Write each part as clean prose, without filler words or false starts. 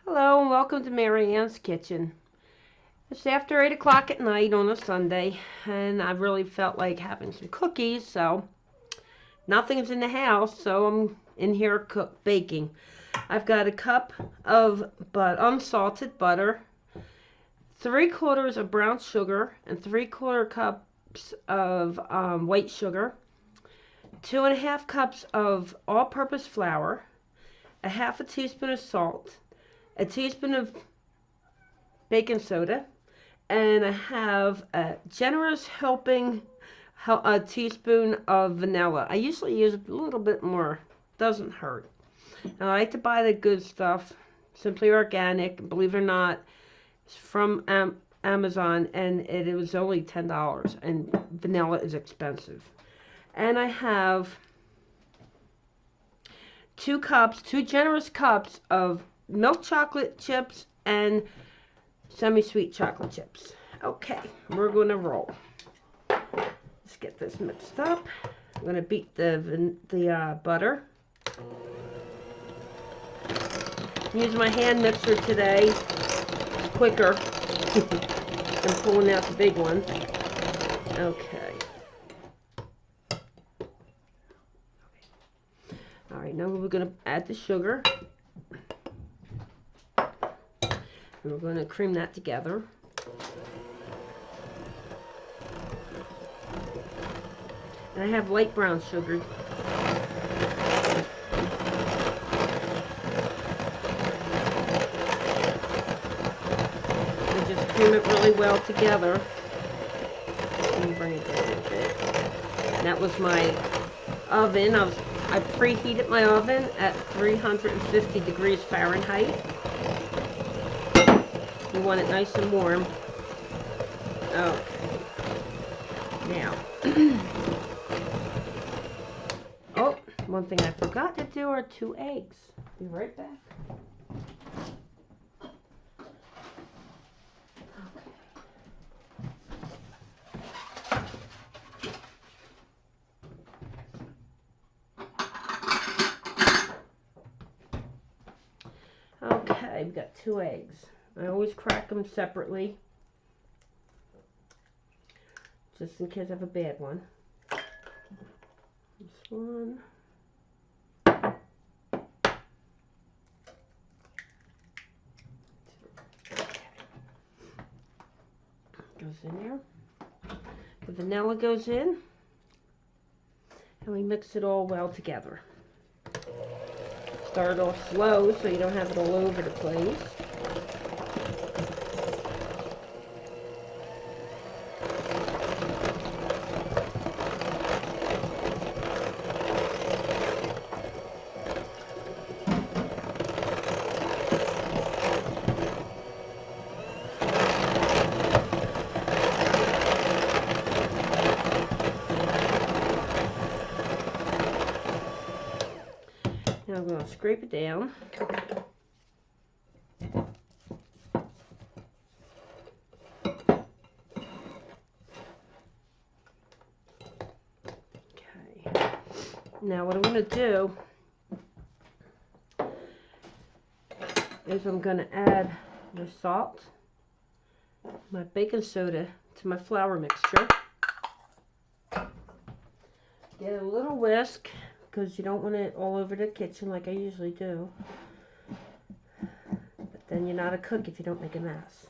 Hello and welcome to Marianne's Kitchen. It's after 8 o'clock at night on a Sunday, and I really felt like having some cookies, so nothing's in the house, so I'm in here baking. I've got a cup of unsalted butter, 3/4 of brown sugar, and 3/4 cups of white sugar, 2.5 cups of all-purpose flour, a half a teaspoon of salt, a teaspoon of baking soda, and I have a generous helping, a teaspoon of vanilla. I usually use a little bit more, doesn't hurt. And I like to buy the good stuff, Simply Organic, believe it or not. It's from Amazon, and it was only $10, and vanilla is expensive. And I have 2 generous cups of milk chocolate chips and semi-sweet chocolate chips. Okay, we're going to roll. Let's get this mixed up. I'm going to beat the butter. I'm using my hand mixer today. It's quicker than pulling out the big one. Okay. Alright, now we're going to add the sugar. And we're going to cream that together. And I have light brown sugar. And just cream it really well together. Let me bring it down a bit. And that was my oven. I preheated my oven at 350 degrees Fahrenheit. You want it nice and warm. Okay. Now, oh, one thing I forgot to do are 2 eggs. Be right back. Okay, we've got 2 eggs. I always crack them separately, just in case I have a bad one. This one. Okay. Goes in there. The vanilla goes in, and we mix it all well together. Start off slow so you don't have it all over the place. Now I'm going to scrape it down. Okay. Now what I'm going to do is I'm going to add the salt, my baking soda to my flour mixture. Get a little whisk, because you don't want it all over the kitchen like I usually do. But then you're not a cook if you don't make a mess.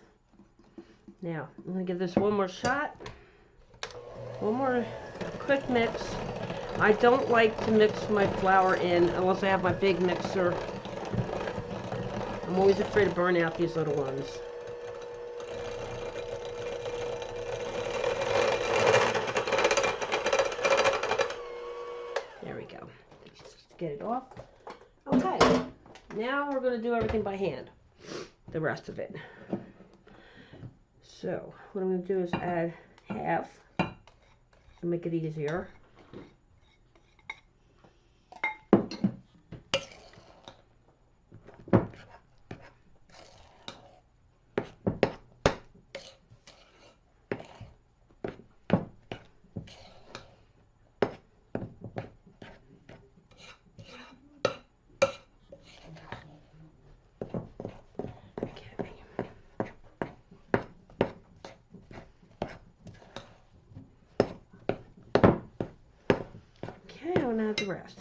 Now, I'm going to give this one more shot. One more quick mix. I don't like to mix my flour in unless I have my big mixer. I'm always afraid to burn out these little ones. Get it off. Okay, now we're going to do everything by hand, the rest of it. So what I'm going to do is add half to make it easier. Okay, I'll add the rest.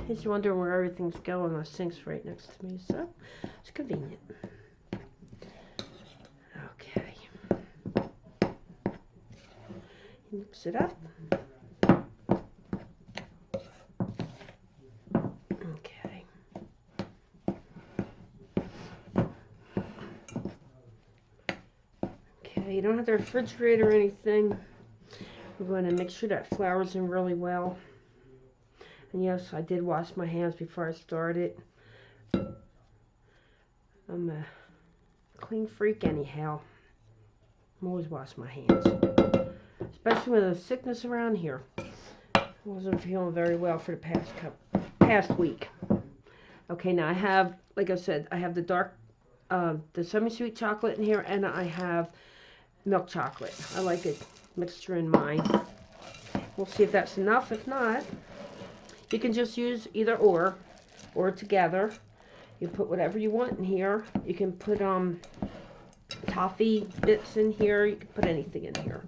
He's wondering where everything's going. The sink's right next to me, so it's convenient. Okay. Mix it up. Okay. Okay, you don't have to refrigerate or anything. We're going to make sure that flour's in really well. And yes, I did wash my hands before I started. I'm a clean freak anyhow. I'm always washing my hands. Especially with the sickness around here. I wasn't feeling very well for the past week. Okay, now I have, like I said, I have the dark, the semi-sweet chocolate in here, and I have milk chocolate. I like a mixture in mine. We'll see if that's enough. If not, you can just use either or together. You put whatever you want in here. You can put toffee bits in here. You can put anything in here.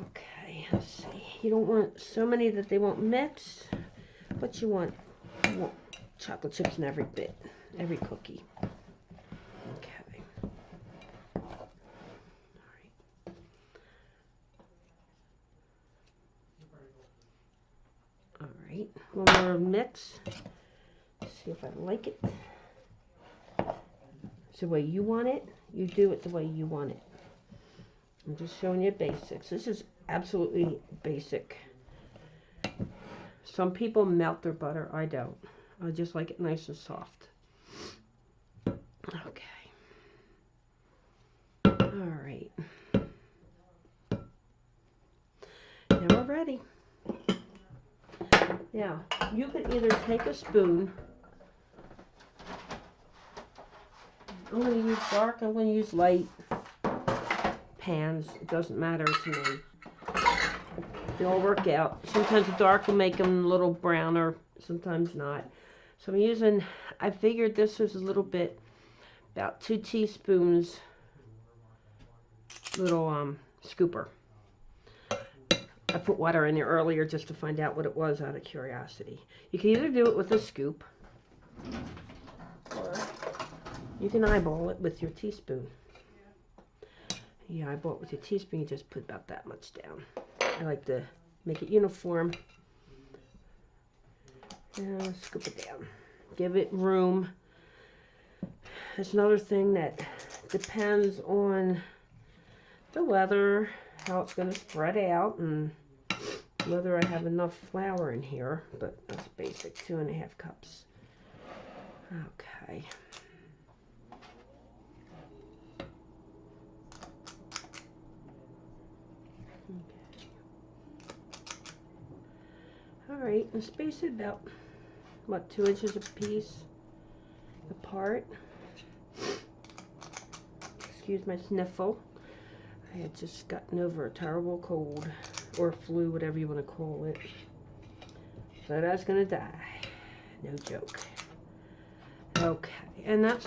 Okay, let's see. You don't want so many that they won't mix, but you want chocolate chips in every bit, every cookie. Okay. All right. One more mix. See if I like it. It's the way you want it. You do it the way you want it. I'm just showing you basics. This is absolutely basic. Some people melt their butter. I don't. I just like it nice and soft. Okay. All right. Now we're ready. Now, you can either take a spoon. I'm going to use dark, I'm going to use light pans. It doesn't matter to me. They all work out. Sometimes the dark will make them a little browner, sometimes not. So I'm using, I figured this was a little bit, about 2 teaspoons, little scooper. I put water in there earlier just to find out what it was out of curiosity. You can either do it with a scoop, or you can eyeball it with your teaspoon. You eyeball it with your teaspoon, you just put about that much down. I like to make it uniform. And scoop it down. Give it room. That's another thing that depends on the weather, how it's going to spread out, and whether I have enough flour in here. But that's basic, 2½ cups. Okay. Alright, and space it about, what, 2 inches a piece apart. Excuse my sniffle. I had just gotten over a terrible cold, or flu, whatever you want to call it. So I was going to die. No joke. Okay, and that's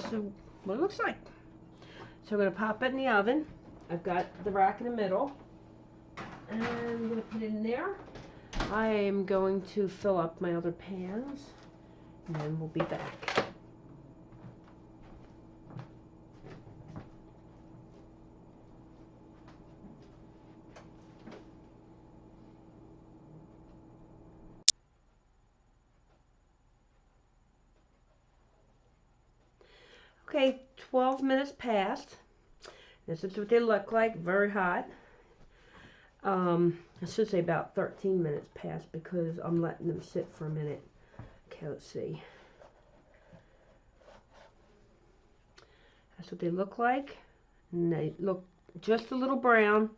what it looks like. So I'm going to pop it in the oven. I've got the rack in the middle. And I'm going to put it in there. I am going to fill up my other pans, and then we'll be back. Okay, 12 minutes passed. This is what they look like, very hot. I should say about 13 minutes passed because I'm letting them sit for a minute. Okay, let's see. That's what they look like. And they look just a little brown.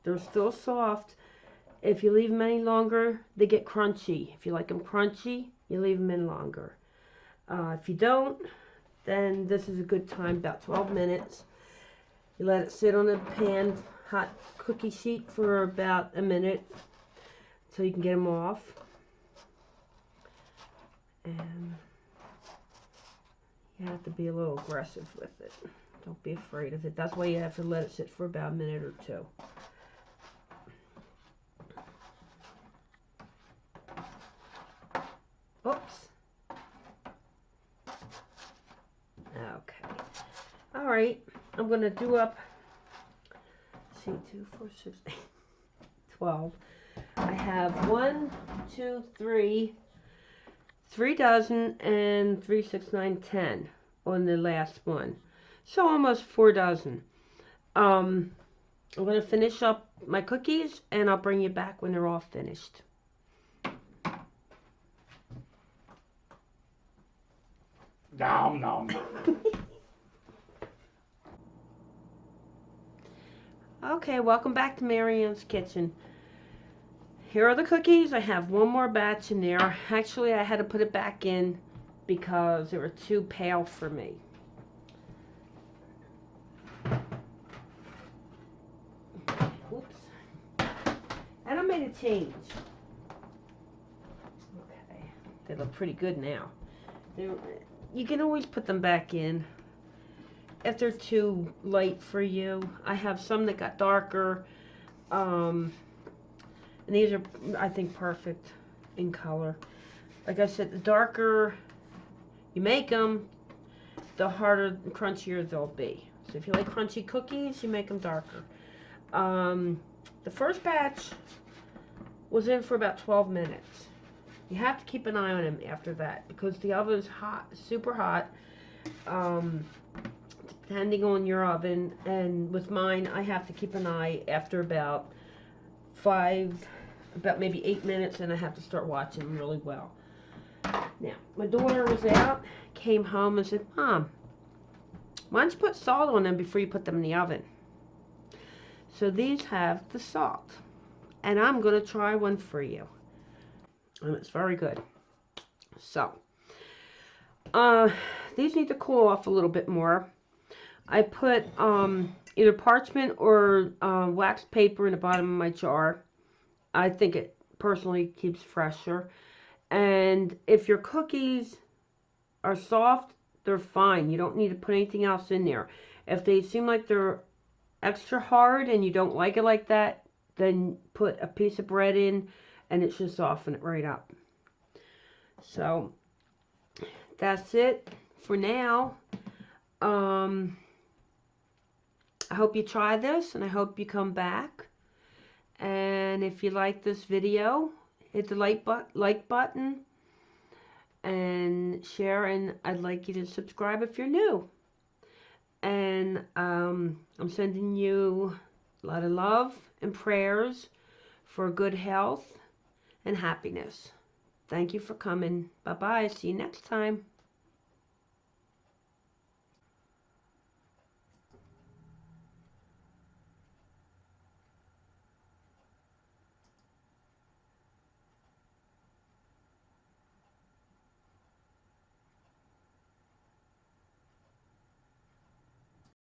They're still soft. If you leave them any longer, they get crunchy. If you like them crunchy, you leave them in longer. If you don't, then this is a good time, about 12 minutes. You let it sit on a pan, hot cookie sheet for about a minute so you can get them off. And you have to be a little aggressive with it. Don't be afraid of it. That's why you have to let it sit for about a minute or two. Oops. Okay. All right. I'm going to do up, let's see, 2, 4, 6, 8, 12. I have 1, 2, 3 dozen and 3, 6, 9, 10 on the last one. So almost 4 dozen. I'm going to finish up my cookies and I'll bring you back when they're all finished. Nom nom. Okay, welcome back to Marianne's kitchen. Here are the cookies. I have one more batch in there. Actually, I had to put it back in because they were too pale for me. Oops. And I made a change. Okay, they look pretty good now. You can always put them back in if they're too light for you. I have some that got darker. And these are, I think, perfect in color. Like I said, the darker you make them, the harder, crunchier they'll be. So if you like crunchy cookies, you make them darker. The first batch was in for about 12 minutes. You have to keep an eye on them after that because the oven's hot, super hot. Depending on your oven, and with mine, I have to keep an eye after about maybe 8 minutes, and I have to start watching them really well. Now, my daughter was out, came home and said, Mom, why don't you put salt on them before you put them in the oven? So these have the salt, and I'm going to try one for you. And it's very good. So, these need to cool off a little bit more. I put either parchment or wax paper in the bottom of my jar. I think it personally keeps fresher. And if your cookies are soft, they're fine. You don't need to put anything else in there. If they seem like they're extra hard and you don't like it like that, then put a piece of bread in and it should soften it right up. So that's it for now. I hope you try this and I hope you come back. And if you like this video, hit the like button and share, and I'd like you to subscribe if you're new. And I'm sending you a lot of love and prayers for good health and happiness. Thank you for coming. Bye-bye. See you next time.